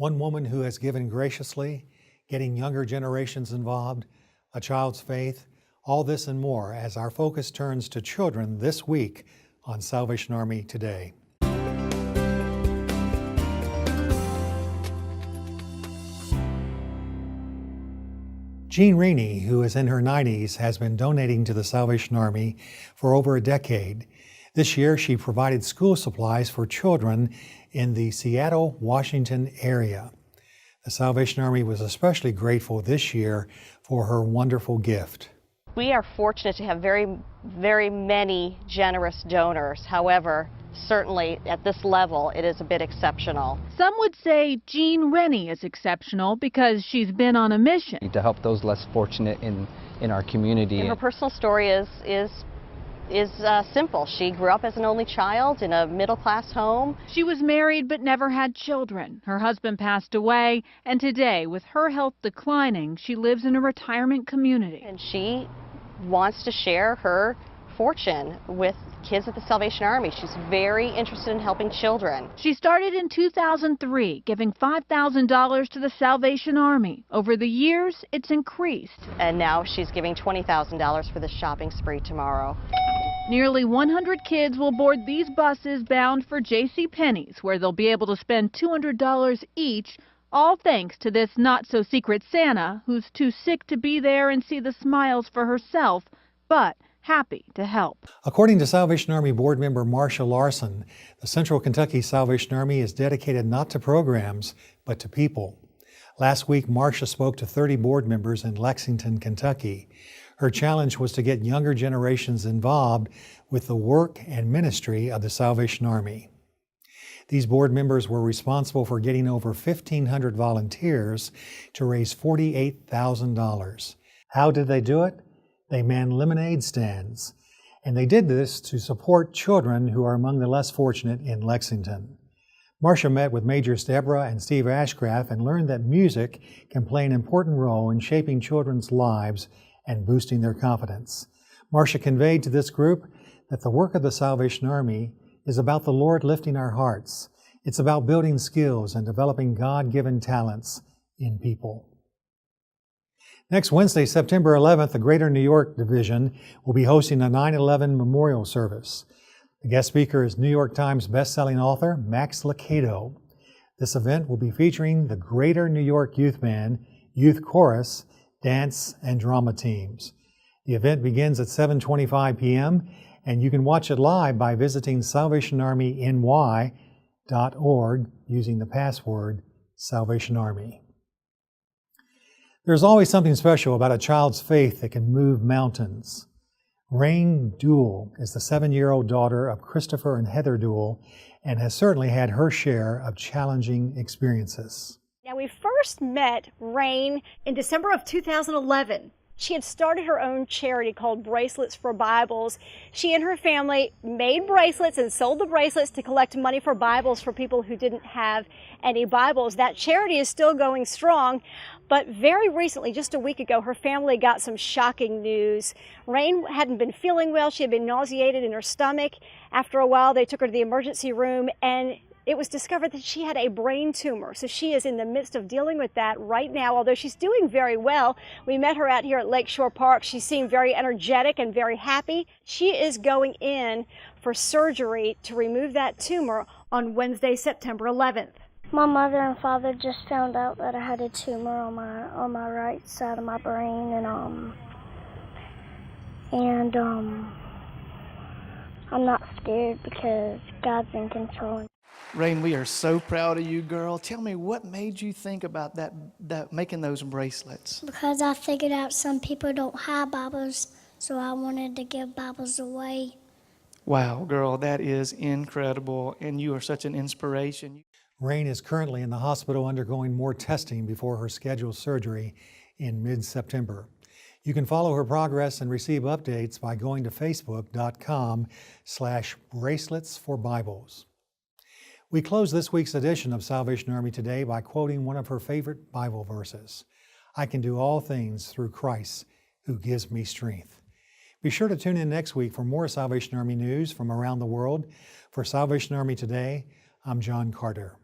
One woman who has given graciously, getting younger generations involved, a child's faith, all this and more as our focus turns to children this week on Salvation Army Today. Jean Winnie, who is in her 90s, has been donating to the Salvation Army for over a decade. This year, she provided school supplies for children in the Seattle, Washington area. The Salvation Army was especially grateful this year for her wonderful gift. We are fortunate to have very many generous donors. However, certainly at this level, it is a bit exceptional. Some would say Jean Winnie is exceptional because she's been on a mission to help those less fortunate in our community. And her personal story is simple. She grew up as an only child in a middle-class home. She was married but never had children. Her husband passed away, and today, with her health declining, she lives in a retirement community. And she wants to share her fortune with kids at the Salvation Army. She's very interested in helping children. She started in 2003, giving $5,000 to the Salvation Army. Over the years, it's increased. And now she's giving $20,000 for the shopping spree tomorrow. Nearly 100 kids will board these buses bound for JCPenney's, where they'll be able to spend $200 each, all thanks to this not-so-secret Santa who's too sick to be there and see the smiles for herself, but happy to help. According to Salvation Army board member Marsha Larson, the Central Kentucky Salvation Army is dedicated not to programs, but to people. Last week, Marsha spoke to 30 board members in Lexington, Kentucky. Her challenge was to get younger generations involved with the work and ministry of the Salvation Army. These board members were responsible for getting over 1,500 volunteers to raise $48,000. How did they do it? They manned lemonade stands, and they did this to support children who are among the less fortunate in Lexington. Marsha met with Majors Deborah and Steve Ashcraft and learned that music can play an important role in shaping children's lives and boosting their confidence. Marsha conveyed to this group that the work of the Salvation Army is about the Lord lifting our hearts. It's about building skills and developing God-given talents in people. Next Wednesday, September 11th, the Greater New York Division will be hosting a 9/11 memorial service. The guest speaker is New York Times best-selling author Max Lucado. This event will be featuring the Greater New York Youth Band, Youth Chorus, dance, and drama teams. The event begins at 7:25 p.m., and you can watch it live by visiting salvationarmyny.org using the password Salvation Army. There's always something special about a child's faith that can move mountains. Rain Duel is the 7-year-old daughter of Christopher and Heather Duel and has certainly had her share of challenging experiences. Now, we first met Rain in December of 2011. She had started her own charity called Bracelets for Bibles. She and her family made bracelets and sold the bracelets to collect money for Bibles for people who didn't have any Bibles. That charity is still going strong, but very recently, just a week ago, her family got some shocking news. Rain hadn't been feeling well. She had been nauseated in her stomach. After a while, they took her to the emergency room, and it was discovered that she had a brain tumor. So she is in the midst of dealing with that right now, although she's doing very well. We met her out here at Lakeshore Park. She seemed very energetic and very happy. She is going in for surgery to remove that tumor on Wednesday, September 11th. My mother and father just found out that I had a tumor on my right side of my brain, and I'm not scared because God's in control. Rain, we are so proud of you, girl. Tell me, what made you think about that making those bracelets? Because I figured out some people don't have Bibles, so I wanted to give Bibles away. Wow, girl, that is incredible, and you are such an inspiration. Rain is currently in the hospital undergoing more testing before her scheduled surgery in mid-September. You can follow her progress and receive updates by going to facebook.com/braceletsforbibles. We close this week's edition of Salvation Army Today by quoting one of her favorite Bible verses. I can do all things through Christ who gives me strength. Be sure to tune in next week for more Salvation Army news from around the world. For Salvation Army Today, I'm John Carter.